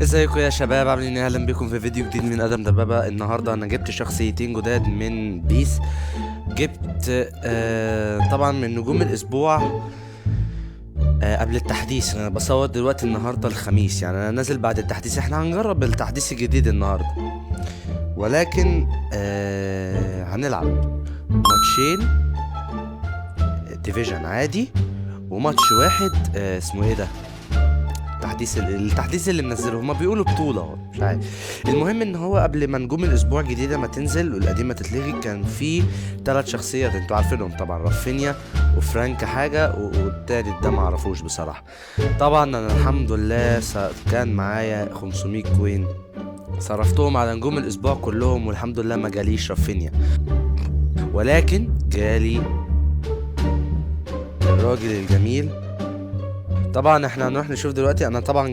ازيكم يا شباب، عاملين ايه؟ اهلا بكم في فيديو جديد من ادم دبابة. النهارده انا جبت شخصيتين جداد من بيس. جبت طبعا من نجوم الاسبوع قبل التحديث. انا بصور دلوقتي النهارده الخميس، يعني انا نازل بعد التحديث. احنا هنجرب التحديث الجديد النهارده، ولكن هنلعب ماتشين ديفيجن عادي، وماتش واحد اسمه ايه ده، التحديث اللي منزله. هما بيقولوا بطولة، مش عارف. المهم ان هو قبل ما نجوم الاسبوع الجديدة ما تنزل والقديمة تتلغي، كان في 3 شخصيات انتوا عارفينهم طبعا، رافينيا وفرانك حاجة والتالت ده معرفوش بصراحة. طبعا انا الحمد لله كان معايا 500 كوين، صرفتهم على نجوم الاسبوع كلهم، والحمد لله ما جاليش رافينيا، ولكن جالي الراجل الجميل. طبعا احنا هنروح نشوف دلوقتي. انا طبعا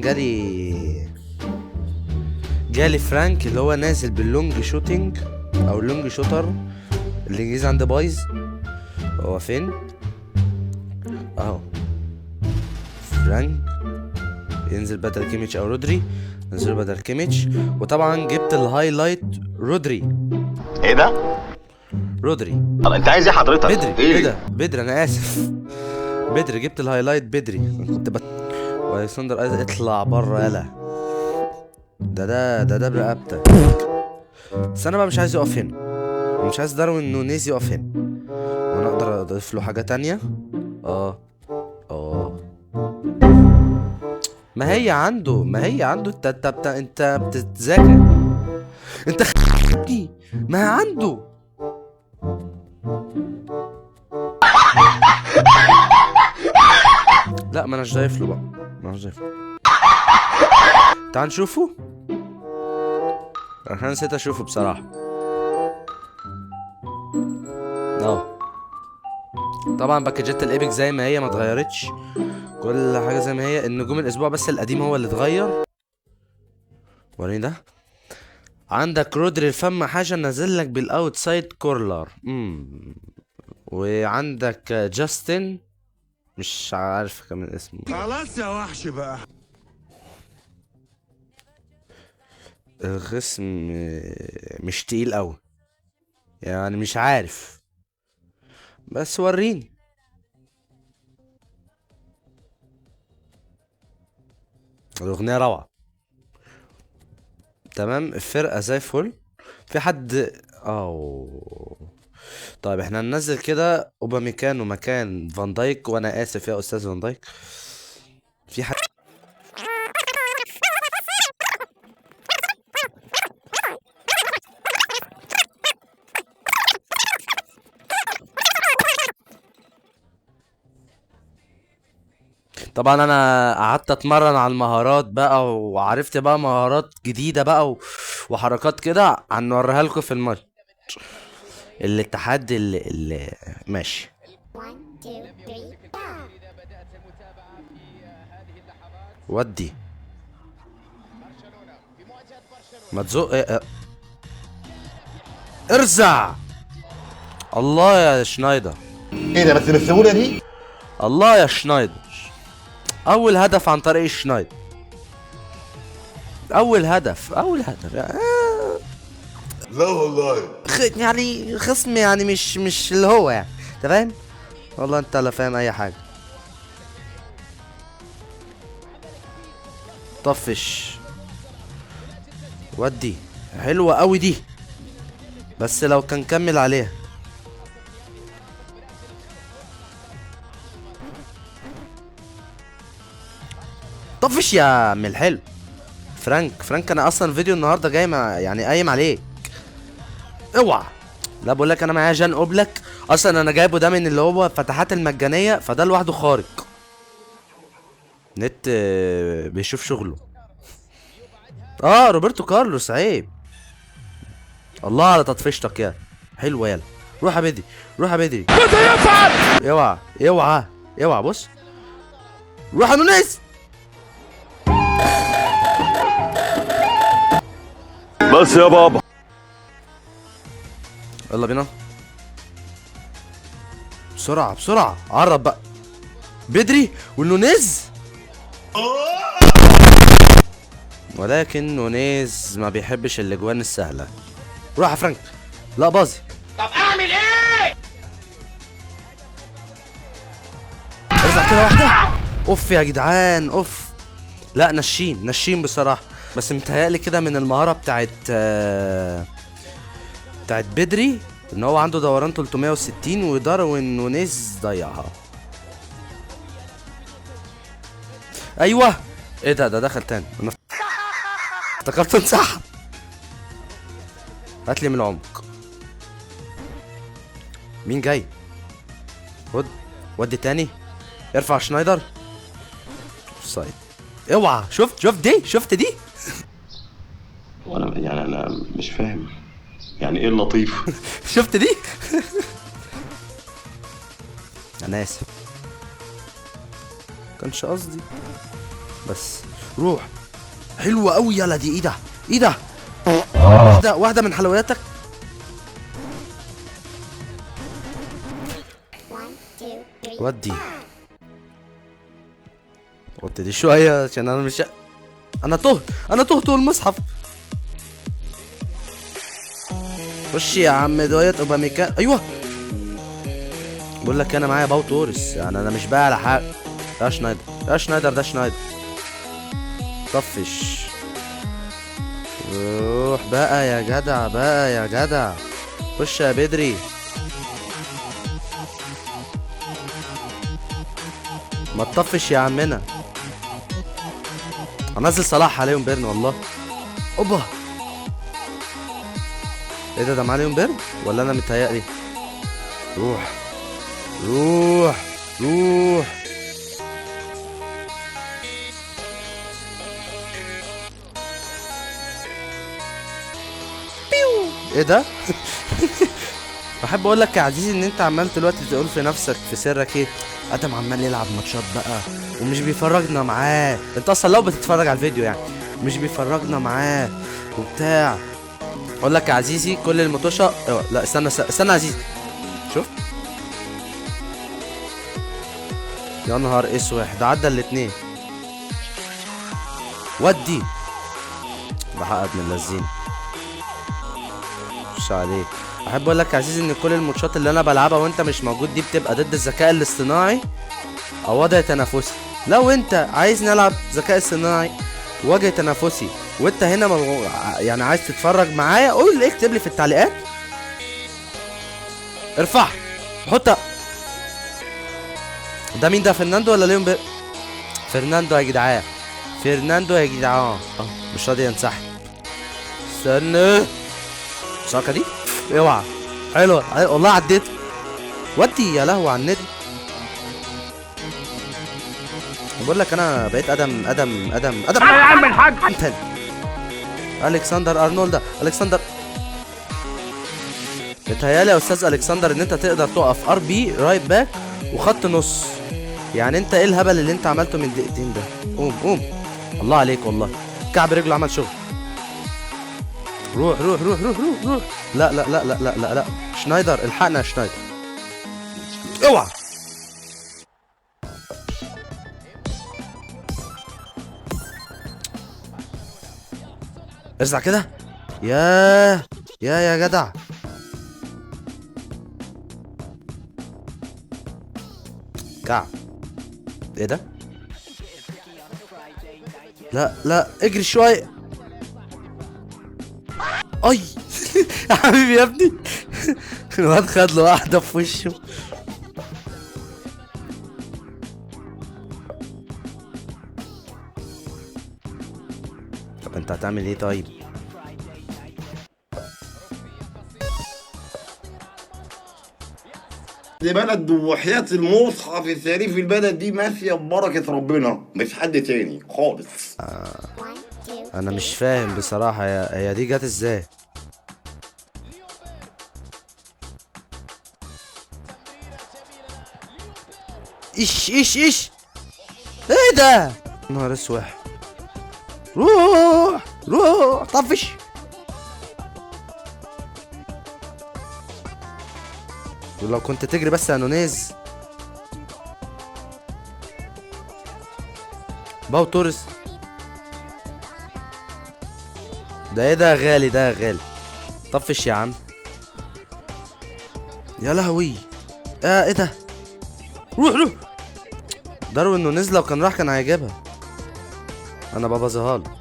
جالي فرانك اللي هو نازل باللونج شوتينج او اللونج شوتر. الانجليزي عندي بايظ. هو فين؟ اهو فرانك ينزل بدل كيميتش او رودري. نزل بدل كيميتش. وطبعا جبت الهايلايت رودري. ايه ده؟ رودري. انت عايز ايه حضرتك؟ بدري. ايه ده؟ بدري، انا اسف. بدري، جبت الهايلايت بدري. كنت والكسندر ايزاك اطلع بره يلا. ده برقبتك. بس انا بقى مش عايز يقف هنا، مش عايز داروين نونيز يقف هنا. وانا اقدر اضيف له حاجه تانية. اه ما هي عنده انت بتتذاكر. انت ابني، ما هي عنده. لا، ما اناش ضايف له بقى، ما اناش ضايف له. تعال نشوفه. انا نسيت اشوفه بصراحه. طبعا باكجات الايبك زي ما هي، ما اتغيرتش. كل حاجه زي ما هي. النجوم الاسبوع بس القديم هو اللي اتغير. وريني ده. عندك رودري الفم حاجه نازل لك بالاوتسايد كورلر. وعندك جاستن، مش عارف كمان اسمه. خلاص يا وحش بقى. الخصم مش تقيل قوي، يعني مش عارف، بس وريني. الاغنيه روعه. تمام، الفرقه زي الفل. في حد طيب احنا هننزل كده اوباميكان ومكان فان دايك. وانا اسف يا استاذ فان دايك. في حد طبعا انا قعدت اتمرن على المهارات بقى، وعرفت بقى مهارات جديده بقى وحركات كده هنوريها لكم في الماتش. الاتحاد اللي ماشي. ودي ما تزق. ارزع. الله يا شنايدر. ايه ده بس بالسهوله دي؟ الله يا شنايدر. اول هدف عن طريق شنايدر. اول هدف لا والله. يعني خصم، يعني مش اللي هو، يعني انت فاهم. والله انت لا فاهم اي حاجه. طفش. ودي حلوه قوي دي، بس لو كان كمل عليها. طفش يا عم الحلو. فرانك انا اصلا الفيديو النهارده جاي يعني قايم عليك. اوعى. لا بقول لك انا معايا جان اوبلك، اصلا انا جايبه ده من اللي هو فتحات المجانيه، فده لوحده خارق. نت بيشوف شغله. روبرتو كارلوس، عيب. الله على تطفيشتك يا حلوه. يلا روح يا بدري، روح يا بدري. ماذا يفعل؟ اوعى بص. روح يا نونيز. بس يا بابا. يلا بينا بسرعة عرب بقى. بدري والنونيز. ولكن نونيز ما بيحبش الاجوان السهله. روح يا فرانك. لا باظي. طب اعمل ايه؟ ارزع كده واحده. اوف يا جدعان اوف. لا نشين بصراحه، بس متهيألي كده من المهاره بتاعت بدري ان هو عنده دوران 360 وداروين نونيز ضيعها. ايوه. ايه ده دخل تاني. انا افتكرت انسحب. هاتلي من العمق. مين جاي؟ ودي تاني. ارفع شنايدر. اوفسايد. اوعى. شفت دي وانا يعني انا مش فاهم يعني ايه اللطيف. شفت دي. انا اسف، كانش قصدي، بس روح. حلوة قوي يلا دي. ايه ده واحدة من حلوياتك. ودي دي شوية عشان انا مش انا تهت المصحف. خش يا عم دويت اوباميكان. ايوه بقول لك انا معايا باو تورس، يعني انا مش بقى على حق. ده شنايدر ده شنايدر. طفش. روح بقى يا جدع خش يا بدري. ما تطفش يا عمنا. انزل صلاح عليهم بيرن والله. اوبا. ايه ده معاه ليون بيرن ولا انا متهيألي؟ روح. ايه ده؟ بحب اقول لك يا عزيزي ان انت عمال دلوقتي تقول في نفسك في سرك ايه؟ ادم عمال يلعب ماتشات بقى ومش بيفرجنا معاه. انت اصلا لو بتتفرج على الفيديو يعني مش بيفرجنا معاه وبتاع. اقول لك يا عزيزي كل المطوشه. لا استنى يا عزيزي. شوف يا نهار اسود ده عدى الاتنين. ودي ده حق ابن اللذين. مش عليك. احب اقول لك يا عزيزي ان كل الماتشات اللي انا بلعبها وانت مش موجود دي بتبقى ضد الذكاء الاصطناعي او وضع تنافسي. لو انت عايز نلعب ذكاء اصطناعي وجه تنافسي وانت هنا يعني عايز تتفرج معايا، قول اكتب لي في التعليقات. ارفع حطها. ده مين ده؟ فرناندو ولا ليون فرناندو يا جدعان. مش راضي ينسحب. استنى الشاكه دي. اوعى. حلوه والله عديت. ودي يا لهوي على النادي. بقول لك انا بقيت ادم يا عم الحاج. الكسندر ارنولد. بيتهيألي يا استاذ الكسندر ان انت تقدر تقف ار بي رايت باك وخط نص. يعني انت ايه الهبل اللي انت عملته من دقيقتين ده؟ قوم الله عليك والله. كعب رجله عمل شغل. روح. لا شنايدر الحقنا يا شنايدر. اوعى. ارزع كده. يا جدع. كعب. ايه ده؟ لا اجري شويه. اي. يا حبيبي يا ابني. الواد خد له واحده في وشه. طب انت هتعمل ايه طيب؟ دي بلد وحياة المصحف الشريف البلد دي ماشية ببركة ربنا، مش حد تاني خالص. انا مش فاهم بصراحة هي دي جت ازاي؟ ايش ايه ده؟ نهار اسوح. روح طفش. ولو كنت تجري بس يا نونيز. باو تورس. ده ايه ده يا غالي، ده يا غالي. طفش يا عم. يا لهوي. ايه ده؟ روح روح. داروين انه نزل وكان راح كان هيجيبها. انا ببظها له.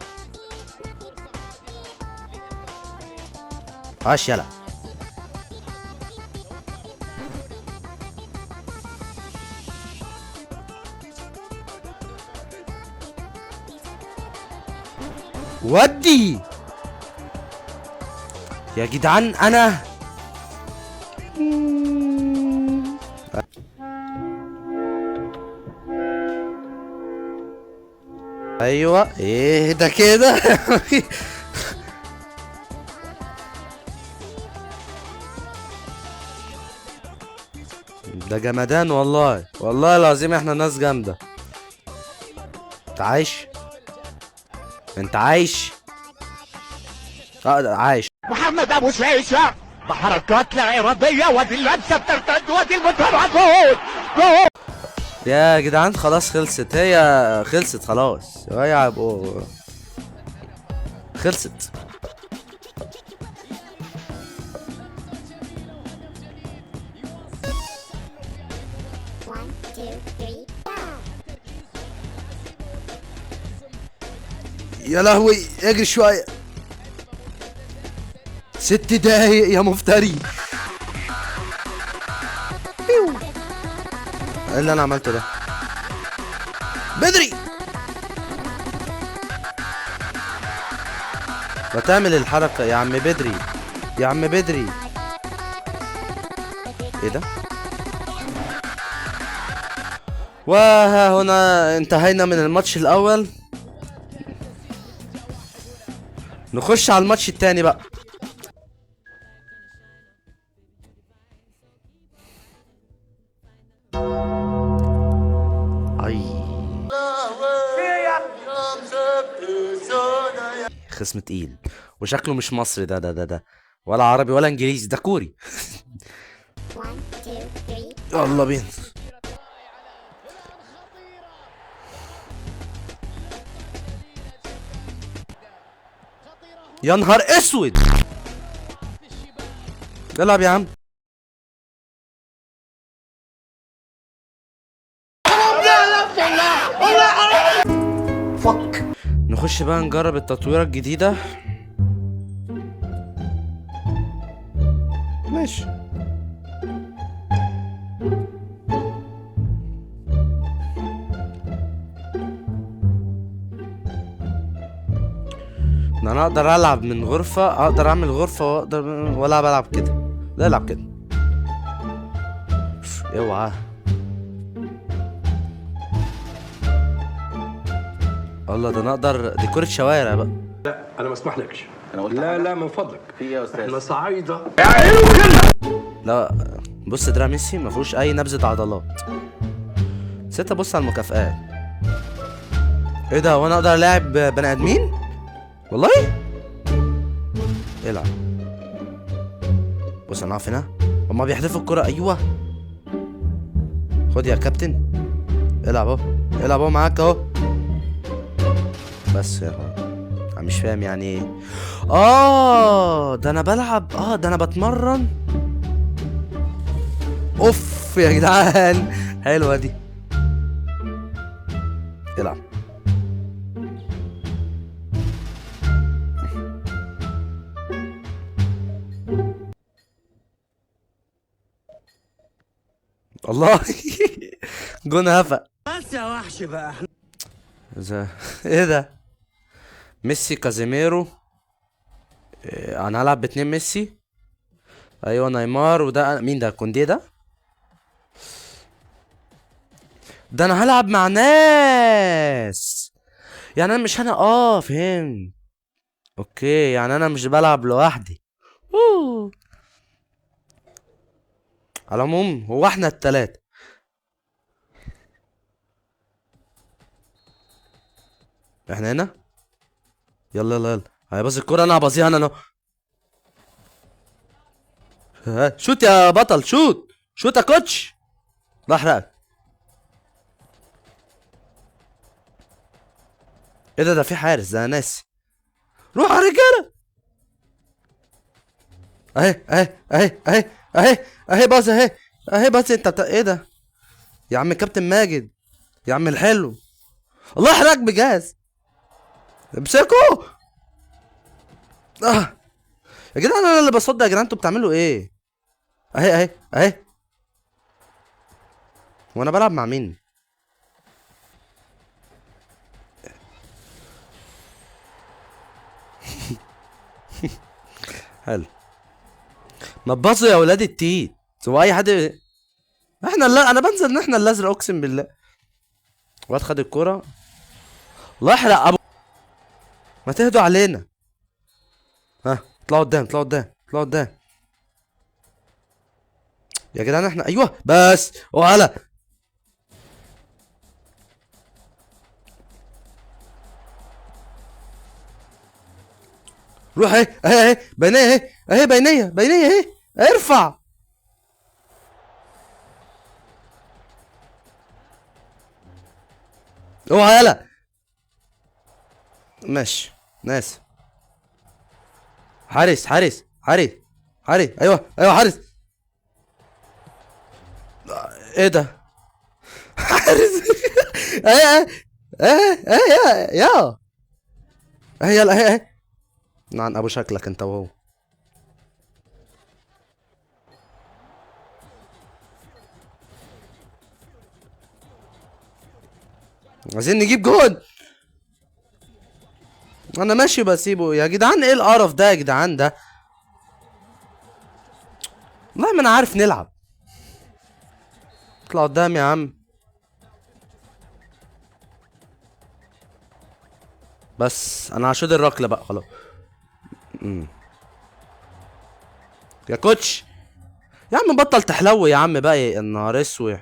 عاش يلا. ودي يا جدعان انا. ايوه ايه ده كده. ده جمدان والله، والله العظيم احنا ناس جامده. انت عايش؟ انت عايش؟ عايش. محمد ابو شيشه بحركات لا اراديه ودي اللمسه بترتد ودي المتابعه جول جول. يا جدعان خلاص خلصت، هي خلصت خلاص، هي هيبقوا خلصت. يا لهوي اجري شوية. 6 دقايق يا مفتري. ايه اللي انا عملته ده؟ بدري ما تعمل الحركة يا عم بدري، يا عم بدري. ايه ده؟ وها هنا انتهينا من الماتش الاول. نخش على الماتش التاني بقى. اي خصم تقيل وشكله مش مصري، ده ولا عربي ولا انجليزي، ده كوري. يلا بينا. يا نهار اسود. العب يا عم. فك. نخش بقى نجرب التطويرة الجديدة. ماشي. ده انا اقدر العب من غرفة، اقدر اعمل غرفة واقدر ولا بلعب كده. لا العب كده. اوعى. الله ده انا اقدر ديكور شوارع بقى. انا ما اسمحلكش. لا لا من فضلك. في ايه يا استاذ؟ احنا صعايده. لا بص دراع ميسي ما فيهوش اي نبذة عضلات. نسيت ابص على المكافآت. ايه ده وانا اقدر الاعب بني ادمين؟ والله؟ العب. بص انا اقف هنا. هما بيحذفوا الكرة. ايوه. خد يا كابتن. العب اهو. العب اهو معاك اهو. بس يا اخوان انا مش فاهم يعني ايه. ده انا بلعب. ده انا بتمرن. اوف يا جدعان حلوه دي. العب. الله. جون هفا. بس يا وحش بقى. ايه ده؟ ميسي كازيميرو. انا هلعب ب2 ميسي. ايوه نيمار. وده مين ده؟ كوندي ده. ده انا هلعب مع ناس. يعني انا مش فهمت. اوكي يعني انا مش بلعب لوحدي. على العموم هو احنا التلاتة. احنا هنا. يلا يلا يلا. هيبص الكورة انا هبصيها انا. شوت يا بطل. شوت شوت يا كوتش. راح رقك. ايه ده في حارس. ده انا ناسي. روح يا رجاله. اهي اهي اهي اهي اهي اهي باص اهي اهي باص. انت ايه ده يا عم كابتن ماجد يا عم الحلو؟ الله يحرقك بجاز. امسكوا يا جدعان، انا اللي بصد يا جدعان، انتوا بتعملوا ايه؟ اهي اهي اهي. وانا بلعب مع مين؟ حلو. ما تبصوا يا ولاد التيت، هو اي حد احنا لا، انا بنزل ان احنا الازرق اقسم بالله. واد خد الكرة. الله يحرق ابو، ما تهدوا علينا. ها اطلعوا قدام اطلعوا قدام اطلعوا قدام يا جدعان. احنا ايوه بس وهلا. روح اهي اهي اهي بينيه اهي اهي بينيه بينيه اهي. ارفع. اوعى يلا. ماشي ناس. حارس حارس حارس حارس. ايوه ايوه حارس. ايه ده؟ حارس. ايه ايه ايه يا ايه يلا ايه ايه. نعم ابو شكلك انت وهو. عايزين نجيب جون. انا ماشي بسيبه يا جدعان. ايه القرف ده يا جدعان ده؟ والله ما انا عارف نلعب. اطلع قدام يا عم. بس انا هشوط الركله بقى خلاص. يا كوتش يا عم بطل تحلو يا عم بقى يا النهار اسود.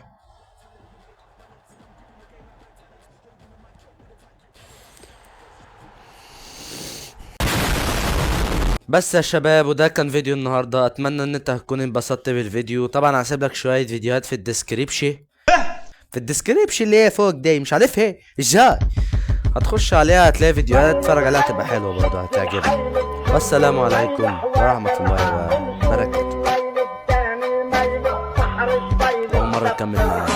بس يا شباب، وده كان فيديو النهارده. اتمنى ان انت هتكون انبسطت بالفيديو. طبعا هسيب لك شويه فيديوهات في الديسكريبشن اللي هي فوق دي، مش عارف ايه ازاي. هتخش عليها هتلاقي فيديوهات تتفرج عليها تبقى حلوه برضه هتعجبك. والسلام عليكم ورحمه الله وبركاته. اول مره نكمل معاك.